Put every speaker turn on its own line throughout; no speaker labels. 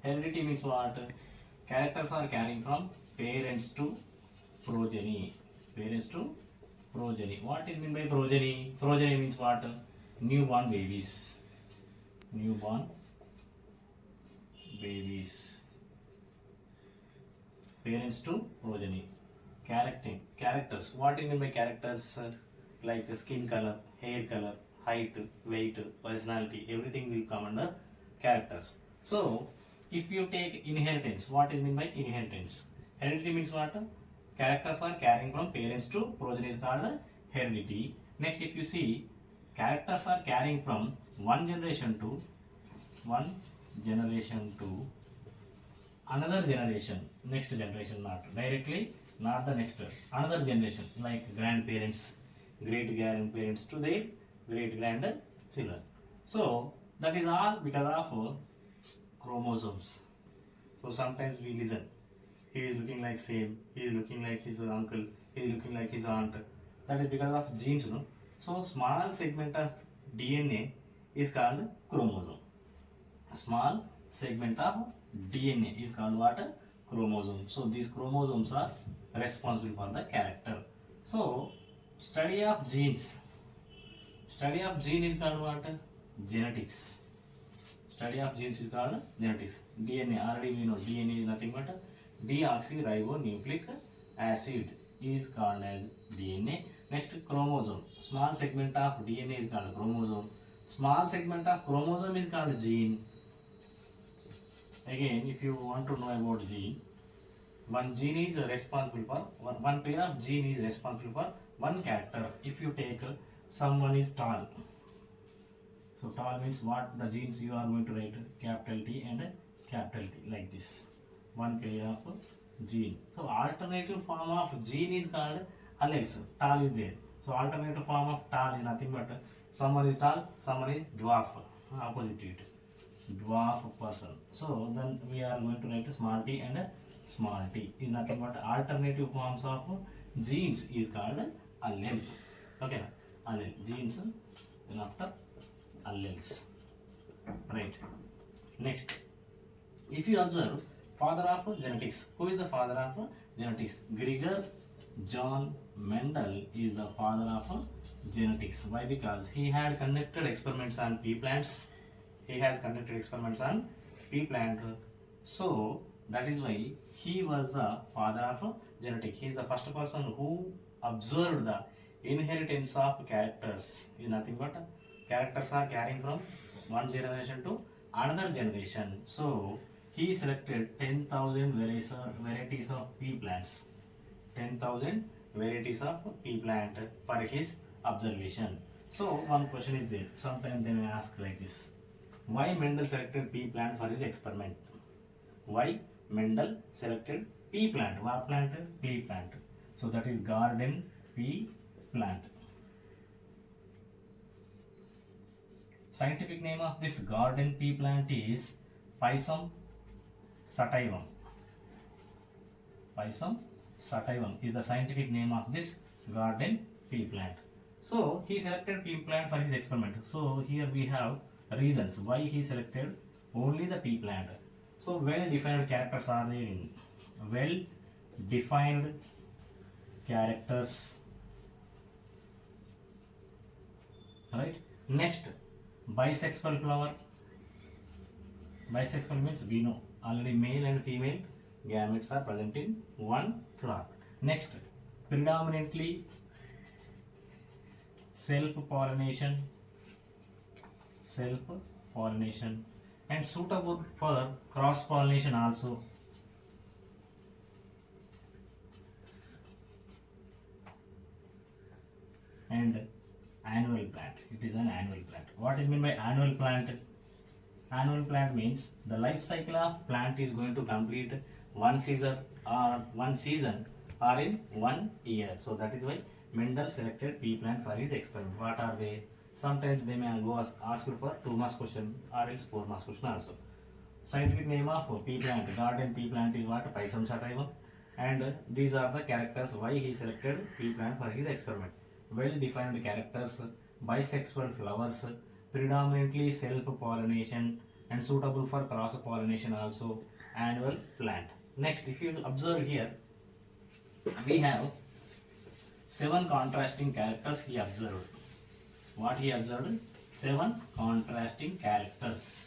Heredity means what? Characters are carrying from parents to progeny. Parents to progeny. What is mean by progeny? Progeny means what? Newborn babies. Newborn babies. Parents to progeny. Characters. What do you mean by characters? Like skin color, hair color, height, weight, personality, everything will come under characters. So, if you take inheritance, what is mean by inheritance? Heredity means what? Characters are carrying from parents to progeny is called heredity. Next, if you see, characters are carrying from one generation to another generation, next generation, not directly, not the next, another generation, like grandparents, great grandparents to their great grandchildren. So that is all because of chromosomes. So sometimes we listen, he is looking like same, he is looking like his uncle, he is looking like his aunt. That is because of genes, no? So small segment of DNA is called chromosome. A small segment of DNA is called what? Chromosome. So these chromosomes are responsible for the character. So study of genes. Study of gene is called what? Genetics. Study of genes is called genetics. DNA, already we know DNA is nothing but deoxyribonucleic acid is called as DNA. Next, chromosome. Small segment of DNA is called chromosome. Small segment of chromosome is called gene. Again, if you want to know about gene, one gene is responsible for one pair of gene is responsible for one character. If you take someone is tall, so tall means what the genes you are going to write capital T and capital T like this. One pair of gene. So alternative form of gene is called alleles. Tall is there. So alternative form of tall is nothing but someone is tall, someone is dwarf. Opposite to it. Dwarf person. So then we are going to write small t and small t is nothing but alternative forms of genes is called allele. Okay, allele genes. Then after alleles. Right. Next, if you observe father of genetics, who is the father of genetics? Gregor John Mendel is the father of genetics. Why? Because he had conducted experiments on pea plants. He has conducted experiments on pea plant. So that is why he was the father of genetics. He is the first person who observed the inheritance of characters. Is nothing but characters are carrying from one generation to another generation. So he selected 10,000 varieties of pea plants. 10,000 varieties of pea plant for his observation. So one question is there. Sometimes they may ask like this. Why Mendel selected pea plant for his experiment? Why Mendel selected pea plant? What plant? Pea plant. So that is garden pea plant. Scientific name of this garden pea plant is Pisum sativum. Pisum sativum is the scientific name of this garden pea plant. So he selected pea plant for his experiment. So here we have reasons why he selected only the pea plant. So well defined characters are there in well defined characters. Right. Next, bisexual flower. Bisexual means we know already male and female gametes are present in one flower. Next, predominantly self-pollination and suitable for cross-pollination also. And annual plant. It is an annual plant. What is meant by annual plant? Annual plant means the life cycle of plant is going to complete one season or in 1 year. So that is why Mendel selected pea plant for his experiment. What are they? Sometimes they may go ask you for 2 marks question or else 4 marks question also. Scientific name of pea plant, garden pea plant is what? Pisum sativum. And these are the characters why he selected pea plant for his experiment. Well defined characters, bisexual flowers, predominantly self pollination and suitable for cross pollination also, annual plant. Next, if you observe here, we have 7 contrasting characters he observed. What he observed? 7 contrasting characters.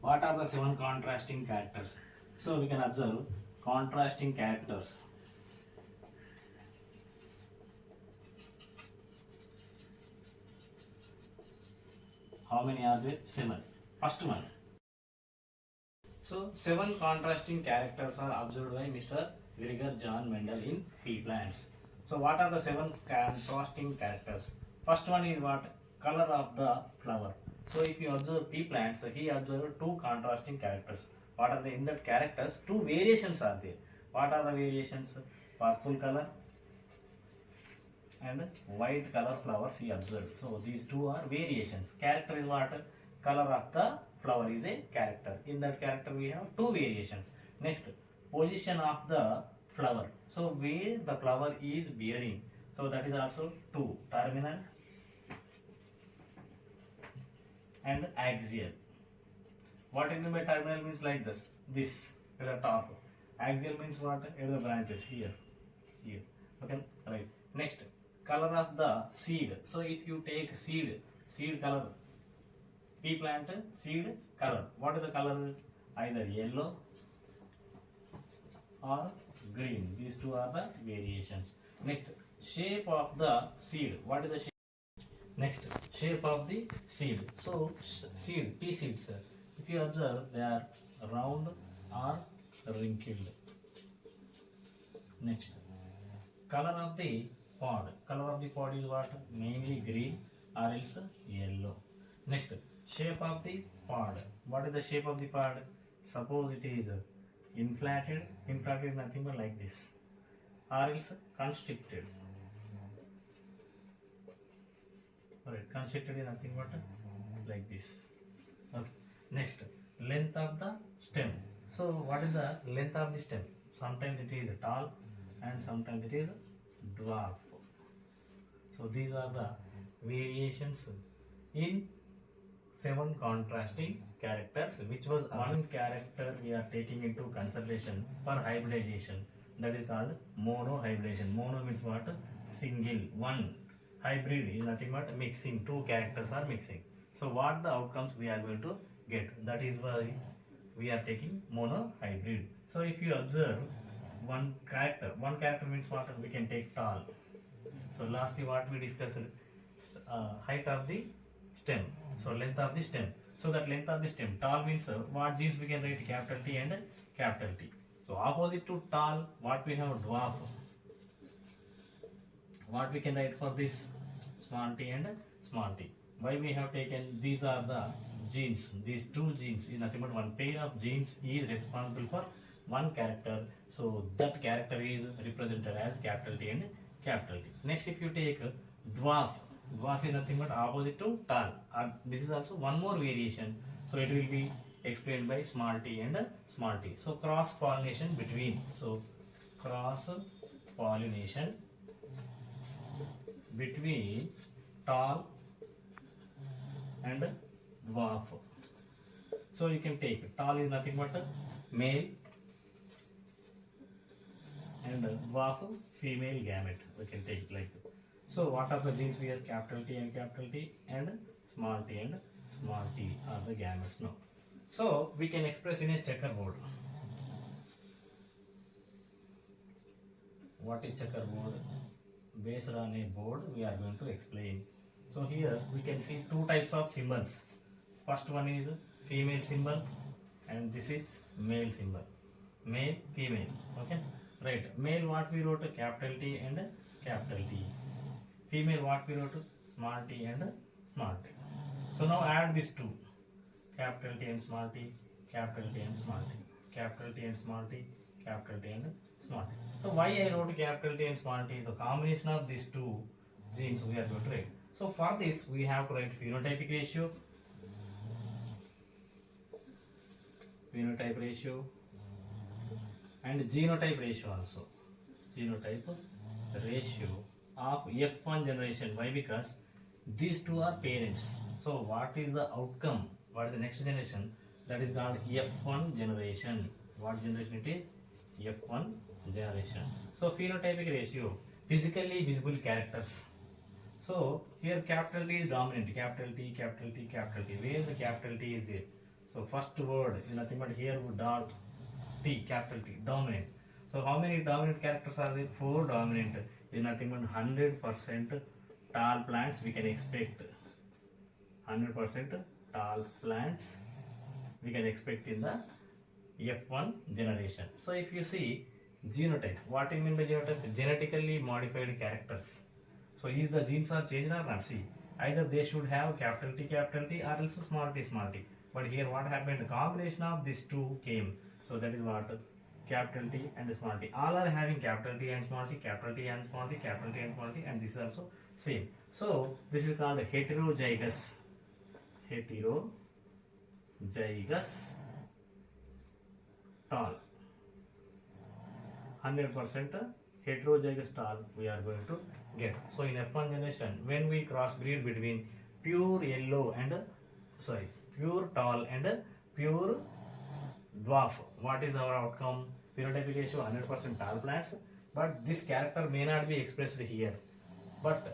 What are the 7 contrasting characters? So we can observe contrasting characters. How many are there? 7. First one. So 7 contrasting characters are observed by Mr. Gregor John Mendel in pea plants. So what are the 7 contrasting characters? First one is what? Color of the flower. So if you observe pea plants, he observed 2 contrasting characters. What are the in that characters? 2 variations are there. What are the variations? Purple color and white color flowers he observed. So these 2 are variations. Character is what? Color of the flower is a character. In that character we have 2 variations. Next, position of the flower. So where the flower is bearing. So that is also 2. Terminal and axial. What I mean by terminal means like this. This at the top. Axial means what? At the branches here. Here. Okay. Right. Next, color of the seed. So if you take seed color, pea plant seed color. What is the color? Either yellow or green. These 2 are the variations. Next, shape of the seed. What is the shape? Next, shape of the seed. So seed, pea seeds. If you observe, they are round or wrinkled. Next, color of the pod. Color of the pod is what? Mainly green or else yellow. Next, shape of the pod. What is the shape of the pod? Suppose it is inflated. Inflated is nothing but like this. Or else constricted. Alright, constricted is nothing but like this. Okay. Next, length of the stem. So what is the length of the stem? Sometimes it is tall and sometimes it is dwarf. So these are the variations in 7 contrasting characters, which was one character we are taking into consideration for hybridization. That is called monohybridization. Mono means what? Single. One. Hybrid is nothing but mixing. 2 characters are mixing. So what the outcomes we are going to get? That is why we are taking monohybrid. So if you observe one character means what? We can take tall. So lastly what we discussed, height of the stem. So length of the stem. So that length of the stem, tall means what genes we can write? Capital T and capital T. So opposite to tall, what we have? Dwarf. What we can write for this? Small t and small t. Why we have taken? These are the genes. These 2 genes is nothing but one pair of genes is responsible for one character. So that character is represented as capital T and capital T. Next, if you take dwarf. Dwarf is nothing but opposite to tall. This is also one more variation. So it will be explained by small t and small t. So cross pollination between. So cross pollination between tall and dwarf. So you can take tall is nothing but male and dwarf female gamete. We can take like that. So what are the genes we have? Capital T and small t are the gametes now. So we can express in a checkerboard. What is checkerboard? Based on a board we are going to explain. So here we can see 2 types of symbols. First one is female symbol and this is male symbol. Male, female. Okay. Right. Male what we wrote? Capital T and capital T. Female what we wrote? Small t and small t. So now add these 2. Capital T and small t, capital T and small t, capital T and small t, capital T and small t. So why I wrote capital T and small t? The combination of these 2 genes we are going to write. So for this we have to write phenotypic ratio, and genotype ratio also. Genotype ratio of F1 generation. Why? Because these two are parents. So what is the outcome? What is the next generation? That is called F1 generation. What generation it is? F1 generation. So phenotypic ratio, physically visible characters. So here capital T is dominant, capital T, capital T, capital T. Where the capital T is there? So first word is nothing but here dot T, capital T, dominant. So how many dominant characters are there? 4 dominant. Is nothing but 100% tall plants we can expect. 100% tall plants we can expect in the F1 generation. So if you see genotype, what do you mean by genotype? Genetically modified characters. So is the genes are changed or not? See, either they should have capital T or else small t small t. But here what happened? The combination of these two came. So that is what capital T and small t. All are having capital T and small t, capital T and small t, capital T and small t, and this is also same. So this is called heterozygous. Heterozygous tall. 100% heterozygous tall we are going to get. So in F1 generation, when we crossbreed between pure yellow and pure tall and pure dwarf, what is our outcome? Phenotypic ratio 100% tall plants, but this character may not be expressed here, but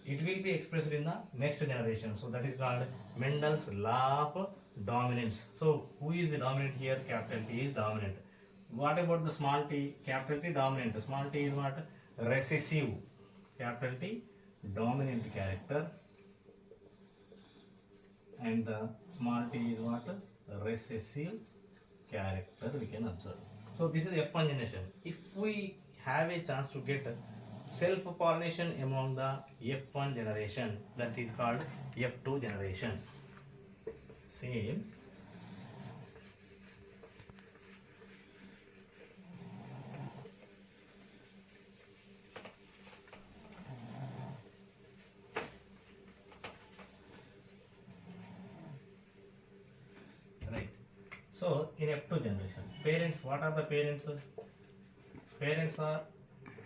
it will be expressed in the next generation. So that is called Mendel's law of dominance. So who is the dominant here? Capital T is dominant. What about the small t? Capital T dominant. Small t is what? Recessive. Capital T dominant character, and the small t is what? Recessive character we can observe. So this is F1 generation. If we have a chance to get self-pollination among the F1 generation, that is called F2 generation. Same. Right. So in F2 generation, parents, what are the parents? Parents are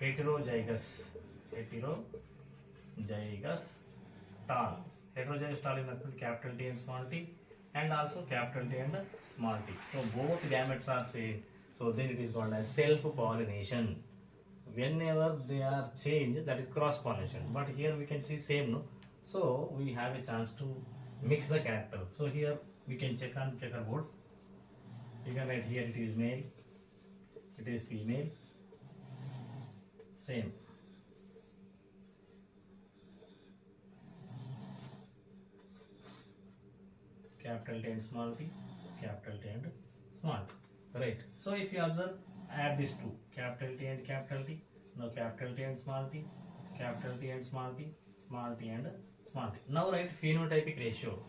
heterozygous. Heterozygous tall. Heterozygous tall is nothing capital T and small t, and also capital T and small t. So both gametes are same. So then it is called as self-pollination. Whenever they are changed, that is cross-pollination. But here we can see same, no? So we have a chance to mix the character. So here we can check on checkerboard. You can write here it is male, it is female, same. Capital T and small t, capital T and small t. Right. So if you observe, add these two, capital T and capital T. Now capital T and small t, capital T and small t, small t and small t. Now write phenotypic ratio.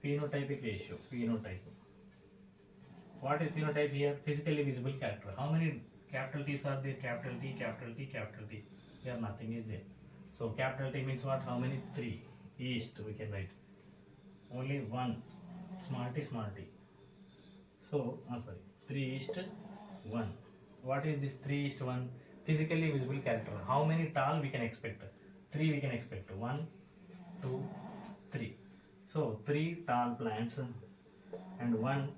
Phenotypic ratio. Phenotype. What is phenotype here? Physically visible character. How many capital T's are there? Capital T, capital T, capital T. Here nothing is there. So capital T means what? How many? 3. East we can write. Only 1. Small t, small t. So, 3 east 1. What is this 3 east 1? Physically visible character. How many tall we can expect? 3 we can expect. 1, 2, 3. So 3 tall plants and 1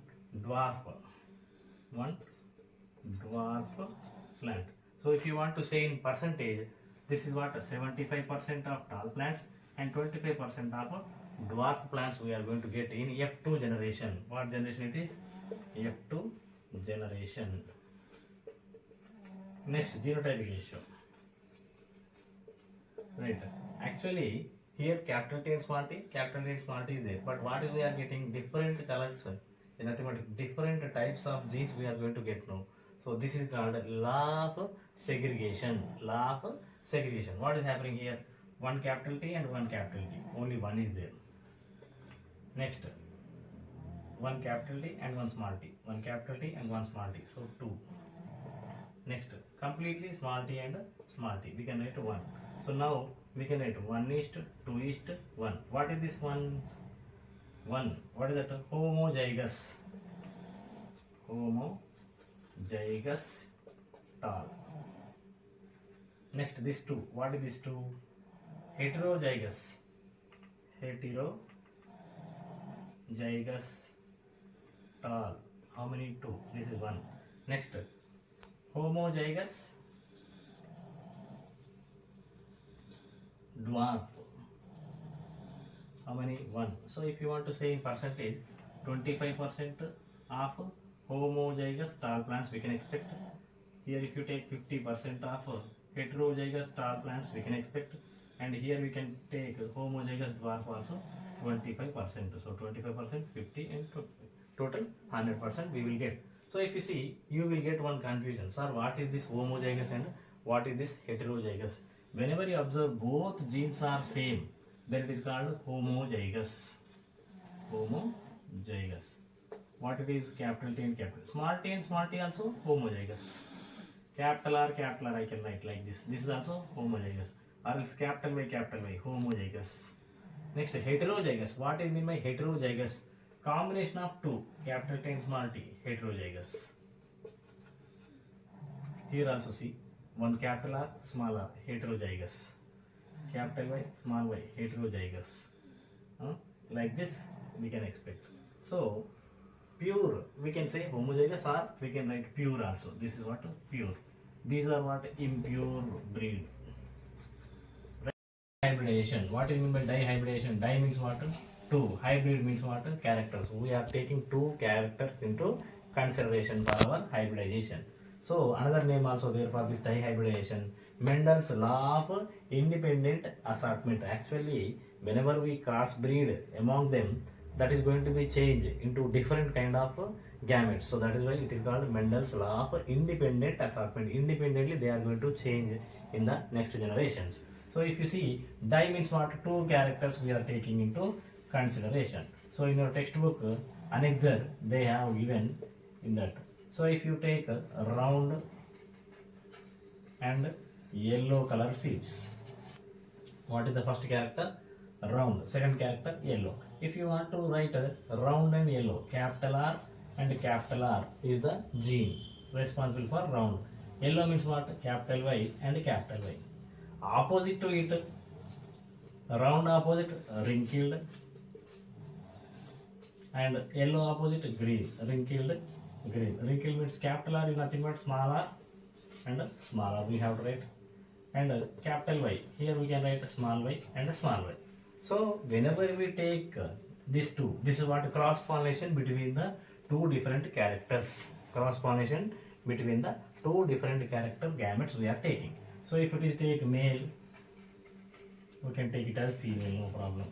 dwarf. 1 dwarf plant. So if you want to say in percentage, this is what 75% of tall plants and 25% of dwarf plants we are going to get in F2 generation. What generation it is? F2 generation. Next, genotypic ratio. Right. Actually, here capital T and small t, capital T and small t is there. But what is we are getting? Different colors. Nothing but different types of genes we are going to get now. So this is called law of segregation. Law of segregation. What is happening here? 1 capital T and 1 capital T. Only 1 is there. Next, 1 capital T and 1 small t. 1 capital T and 1 small t. So 2. Next, completely small t and small t. We can write 1. So now we can write 1 east, 2 east, 1. What is this 1? 1. What is that? Homozygous. Homozygous tall. Next, this two. What is this two? Heterozygous. Heterozygous tall. How many? Two. This is one. Next, homozygous dwarf. How many? One. So if you want to say in percentage, 25% of homozygous tall plants we can expect. Here if you take 50% of heterozygous tall plants we can expect, and here we can take homozygous dwarf also 25%. So 25%, 50 and 25. Total 100% we will get. So if you see, you will get one confusion. Sir, what is this homozygous and what is this heterozygous? Whenever you observe both genes are same, then it is called homozygous. Homozygous. What it is? Capital T and capital. Small t and small t also homozygous. Capital R, I can write like this. This is also homozygous. Or else capital Y, homozygous. Next, heterozygous. What is mean by heterozygous? Combination of two, capital T and small t, heterozygous. Here also see, one capital R, small r, heterozygous. Capital Y, small y, heterozygous. Like this we can expect. So, pure, we can say homozygous, or we can write pure also. This is what? Pure. These are what? Impure breed. Hybridization. What is mean by dihybridization? Di means what? Two. Hybrid means what? Characters. We are taking two characters into consideration for our hybridization. So another name also there for this dihybridization, Mendel's law of independent assortment. Actually, whenever we crossbreed among them, that is going to be changed into different kind of gametes. So that is why it is called Mendel's law of independent assortment. Independently they are going to change in the next generations. So if you see, di means what? Two characters we are taking into consideration. So in your textbook annexure they have given in that. So if you take round and yellow color seeds, what is the first character? Round. Second character yellow. If you want to write round and yellow, capital R and capital R is the gene responsible for round. Yellow means what? Capital Y and capital Y. Opposite to it, round opposite wrinkled, and yellow opposite green, wrinkled green. Wrinkled means capital R is nothing but small r and small r we have to write, and capital Y, here we can write small y and small y. So whenever we take these two, this is what? Cross pollination between the two different characters. Cross pollination between the two different character gametes we are taking. So if it is take male, we can take it as female, no problem,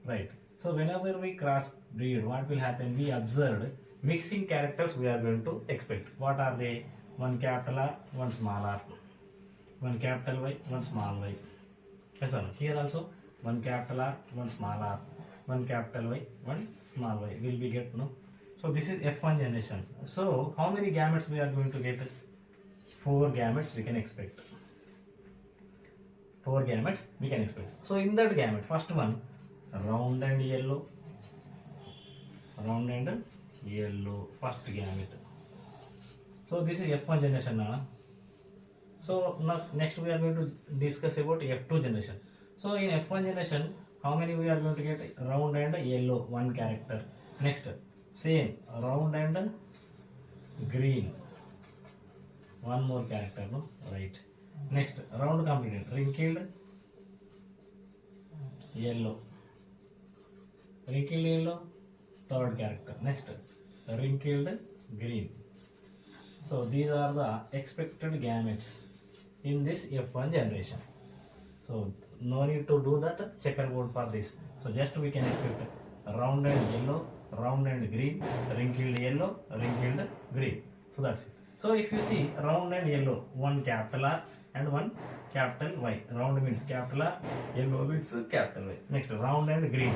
right? So whenever we cross breed, what will happen? We observed mixing characters we are going to expect. What are they? One capital R, one small r, one capital Y, one small y. Yes, sir. Here also one capital R, one small r, one capital Y, one small y. Will we get? No. So this is F1 generation. So how many gametes we are going to get? 4 gametes we can expect. 4 gametes we can expect. So in that gamete, first one, round and yellow, first gamete. So this is F1 generation now. So now next we are going to discuss about F2 generation. So in F1 generation, how many we are going to get? Round and yellow, one character. Next, same, round and green, one more character, no? Right. Next, round completed, wrinkled yellow, third character. Next, wrinkled green. So these are the expected gametes in this F1 generation. So no need to do that checkerboard for this. So just we can expect round and yellow, round and green, wrinkled yellow, wrinkled green. So that's it. So if you see round and yellow, one capital R and one capital Y. Round means capital R, yellow means capital Y. Next, round and green,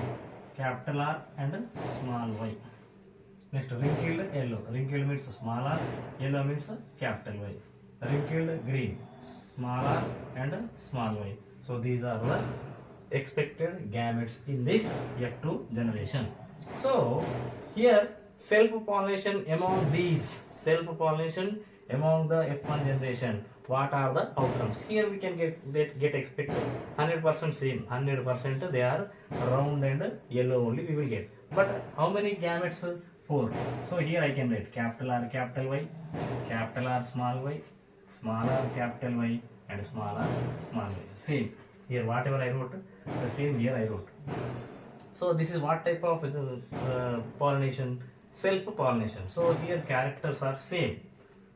capital R and small y. Next, wrinkled yellow. Wrinkled means small r, yellow means capital Y. Wrinkled green, small r and small y. So these are the expected gametes in this F2 generation. So here self-pollination among the F1 generation, what are the outcomes. Here we can get expected 100% same, 100% they are round and yellow only we will get. But how many gametes? 4. So here I can write capital R capital Y, capital R small y, small r capital Y, and small r small y. Same here, whatever I wrote, the same here I wrote. So this is what type of pollination? Self-pollination. So here characters are same.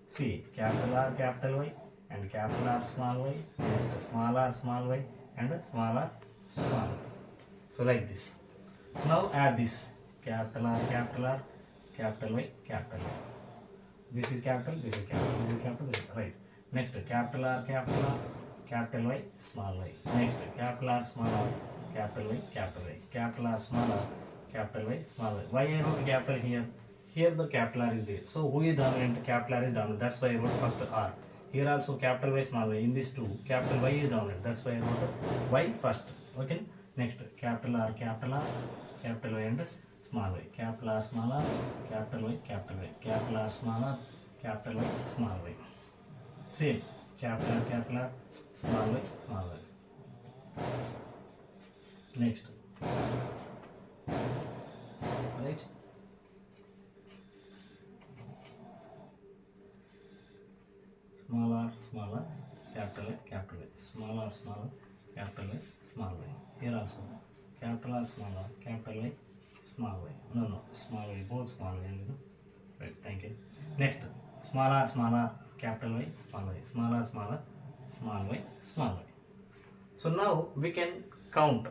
See, capital R capital Y and capital R small y, and small r small y, and small r small y. So like this. Now add this capital R capital R capital Y capital Y. This is capital, this is capital, this is capital, this is right. Next capital R capital Y small y. Next capital R small r capital Y capital Y. Capital R small r capital Y small y. Why I wrote capital here? Here the capital R is there. So who is dominant? Capital R is dominant. That's why I wrote first R. Here also capital Y small y. In this two, capital Y is dominant. That's why I wrote Y first. Okay. Next capital R capital Y and small y. Capital R small r capital Y capital Y. Capital R small r capital Y small y. Same capital R small y small y. Next. Right. Small r capital Y small r capital Y small y. Here also capital R small r capital Y small y. No, small y, both small y. Right, thank you. Next small r capital Y small y. Small r small y small y. So now we can count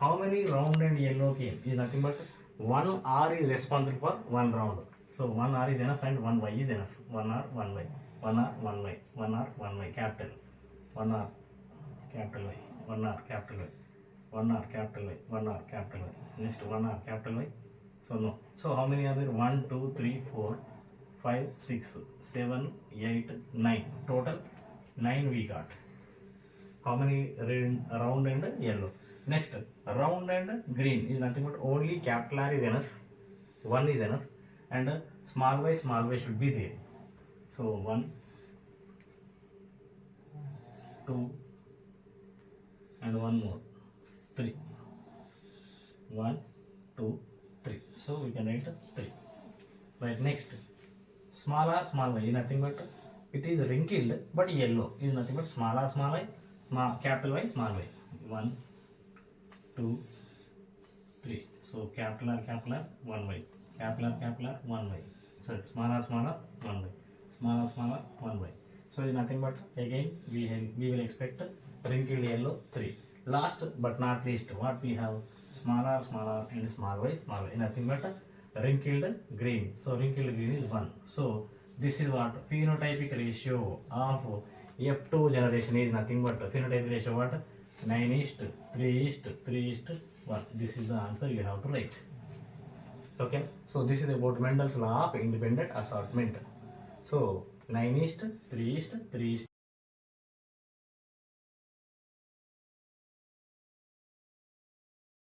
how many round and yellow came. Is nothing but one R is responsible for one round. So one R is enough and one Y is enough. One R, one Y. One R, one Y. One R, one Y. Capital. One R, capital Y. One R, capital Y. One R, capital Y. One R, capital Y. Next one R, capital Y. So no. So how many are there? 1, 2, 3, 4, 5, 6, 7, 8, 9. Total 9 we got. How many round and yellow? Next, round and green is nothing but only capital R is enough. 1 is enough. And small y should be there. So 1, 2, and one more. 3. 1, 2, 3. So we can write 3. Right, next. Small r, small y is nothing but it is wrinkled but yellow. Is nothing but small r, small y, capital Y, small y. 1, 2, 3. So capital R, 1 y. Capital R, 1 y. So small r, 1 y. Small r, 1 y. So it's nothing but again we will expect wrinkled yellow 3. Last but not least, what we have? Small r and small y. Nothing but wrinkled green. So wrinkled green is 1. So this is what phenotypic ratio of F2 generation is nothing but phenotypic ratio what? 9:3:1. This is the answer you have to write. Okay. So this is about Mendel's law of independent assortment. So 9:3:3.